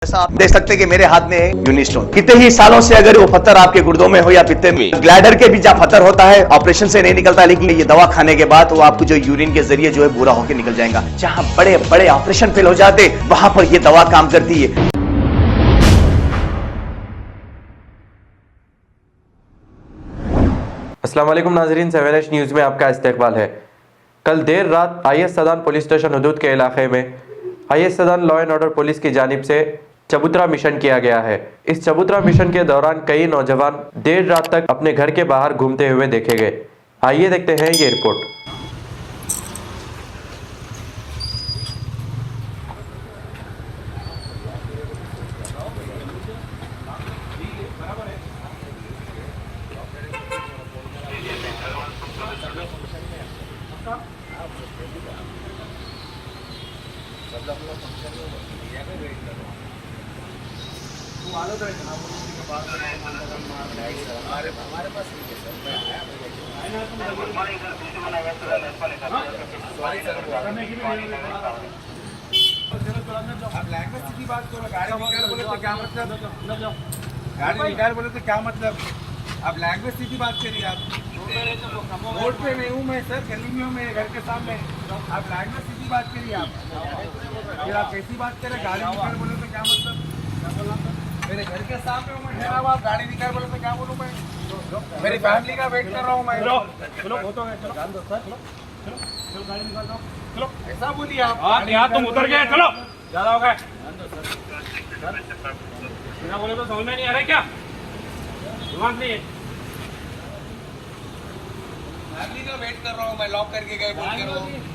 जैसा आप देख सकते हैं कि मेरे हाथ में है यूनिस्टोन। कितने ही सालों से अगर वो पत्थर आपके गुर्दों में हो या पित्ते में, ग्लैडर के भी जहाँ पत्थर होता है ऑपरेशन से नहीं निकलता, लेकिन ये दवा खाने के बाद वो आपको जो यूरिन के जरिए जो है पूरा होकर निकल जाएगा। जहाँ बड़े बड़े ऑपरेशन फेल हो जाते वहां पर ये दवा काम करती है। अस्सलाम वालेकुम नाजरीन, सवेरेश न्यूज़ में आपका इस्तकबाल है। कल देर रात आईएस सदान पुलिस स्टेशन हदूद के इलाके में आईएस सदान लॉ एंड ऑर्डर पुलिस की जानिब से चबूतरा मिशन किया गया है। इस चबूतरा मिशन के दौरान कई नौजवान देर रात तक अपने घर के बाहर घूमते हुए देखे गए। आइए देखते हैं ये रिपोर्ट। आप लैंग्वेज सीधी बात करो। गाड़ी निकाल बोले तो क्या मतलब? गाड़ी निकाल बोले तो क्या मतलब? आप लैंग्वेज सीधी बात करिए। आप रोड पे नहीं हूँ मैं सर, गली में हूँ, मेरे घर के सामने। आप लैंग्वेज सीधी बात करिए। आप फिर आप कैसी बात करें? गाड़ी निकाल बोले तो क्या मतलब? मेरे घर के सामने हूँ मैं ठहरा हुआ, आप गाड़ी निकाल बोले तो क्या बोलूँ मैं? मेरी फैमिली का वेट कर रहा हूँ मैं। चलो वो तो चलो गाड़ी निकाल दो। चलो ऐसा बोलिए आप। यहाँ तुम उतर गए, चलो ज्यादा हो गए। बिना बोले तो समझ में नहीं आ रहा क्या? दिमाग नहीं है। फैमिली का वेट कर रहा हूँ मैं, लॉक करके गए बोल के रहा हूँ।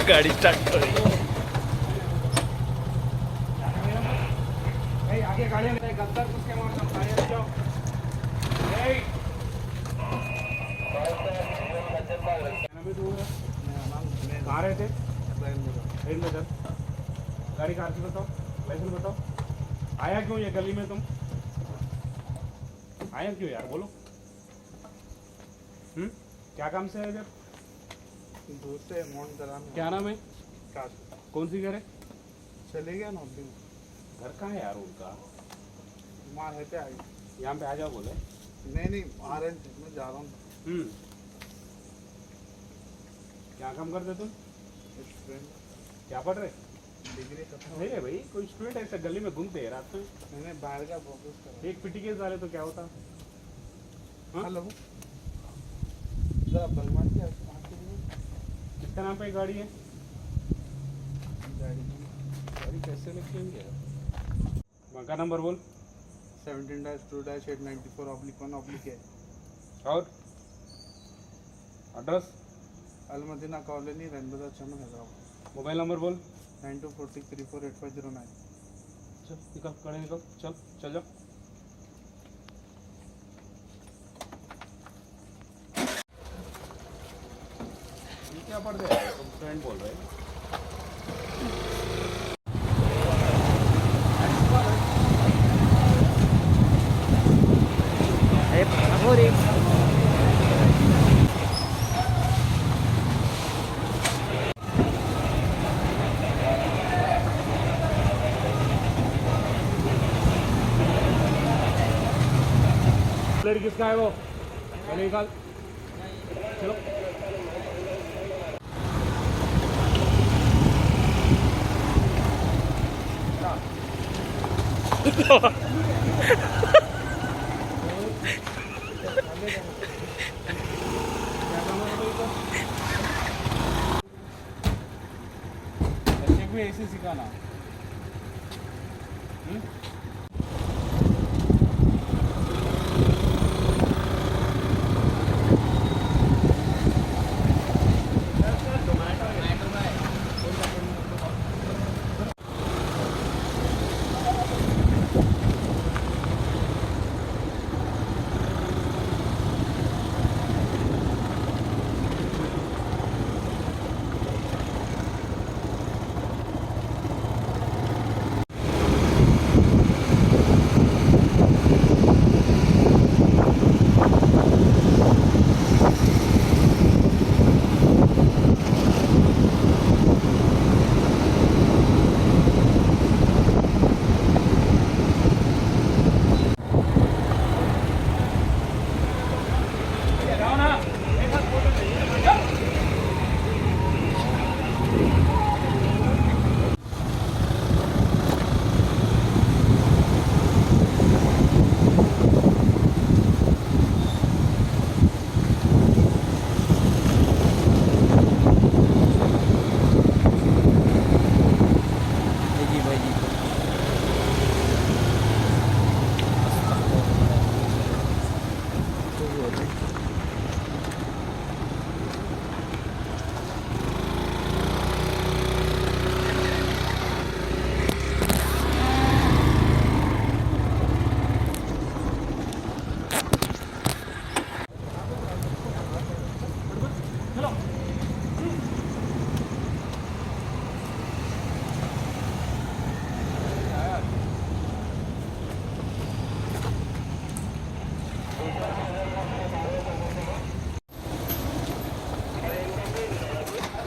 गाड़ी स्टार्ट कर रही है। आगे गाड़ी में गद्दार कुछ के मारता हूँ, गाड़ी में जाओ। कहाँ रहे थे? ट्रेन में सर। गाड़ी कार की बताओ, लाइसेंस बताओ। आया क्यों ये गली में तुम? आया क्यों यार, बोलो। क्या काम से है इधर? दूसरे अमाउंट कराना। क्या नाम है? काश कौन सी घर है? चले गया ना अभी। घर कहाँ है यार उनका? मार है पे आ गई। यहाँ पे आ जाओ बोले। नहीं आ रहे हैं, मैं जा रहा हूँ। क्या काम करते तुम? स्टूडेंट क्या पढ़ रहे? डिग्री खत्म। नहीं है भाई, कोई स्टूडेंट ऐसे गली में घूमते हैं रात में। मैंने बाहर का फोकस करा। एक पिटी केस डाले तो क्या होता? हाँ? हेलो जरा बनवा दिया किसका नाम पे गाड़ी है? गाड़ी गाड़ी कैसे निकलेंगे? मका नंबर बोल। 17-2-894/1/A। और एड्रेस? अलमदीना कॉलोनी, रनबाजार, चमन, हैदराबाद। मोबाइल नंबर बोल। 9246348509। चल निकल, गाड़ी निकल, चल चल जाओ। ये क्या पढ़ रहे हैं? तुम फ्रेंड बोल रहे हैं? प्लेट किसका है वो? चलो निकाल, चलो। भी ऐसे सिखाना।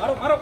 मारो मारो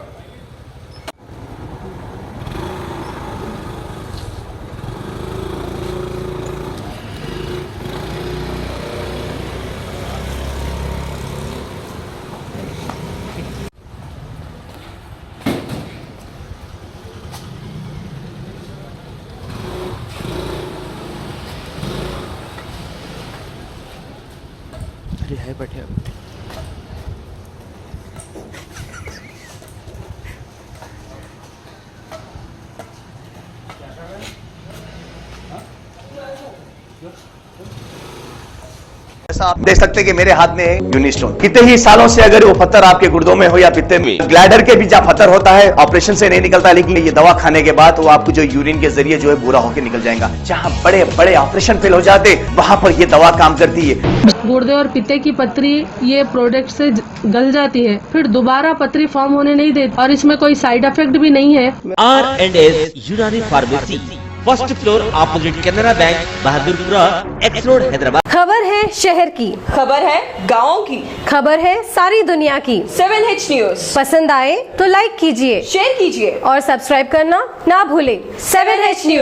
जैसा आप देख सकते हैं कि मेरे हाथ में है यूनिस्टोन। कितने ही सालों से अगर वो पत्थर आपके गुर्दों में हो या पित्ते में, ग्लैडर के भी जहाँ पत्थर होता है ऑपरेशन से नहीं निकलता, लेकिन ये दवा खाने के बाद वो आपको जो यूरिन के जरिए जो है बुरा होकर निकल जाएगा। जहाँ बड़े बड़े ऑपरेशन फेल हो जाते वहां पर ये दवा काम करती है। गुर्दे और पित्ते की पथरी ये प्रोडक्ट से गल जाती है, फिर दोबारा पथरी फॉर्म होने नहीं देती और इसमें कोई साइड इफेक्ट भी नहीं है। R&S यूनानी pharmacy, first floor opposite Canara bank, Bahadurpura, x road, Hyderabad. खबर है शहर की, खबर है गाँव की, खबर है सारी दुनिया की। 7H न्यूज पसंद आए तो लाइक कीजिए, शेयर कीजिए और सब्सक्राइब करना ना भूले। 7H news.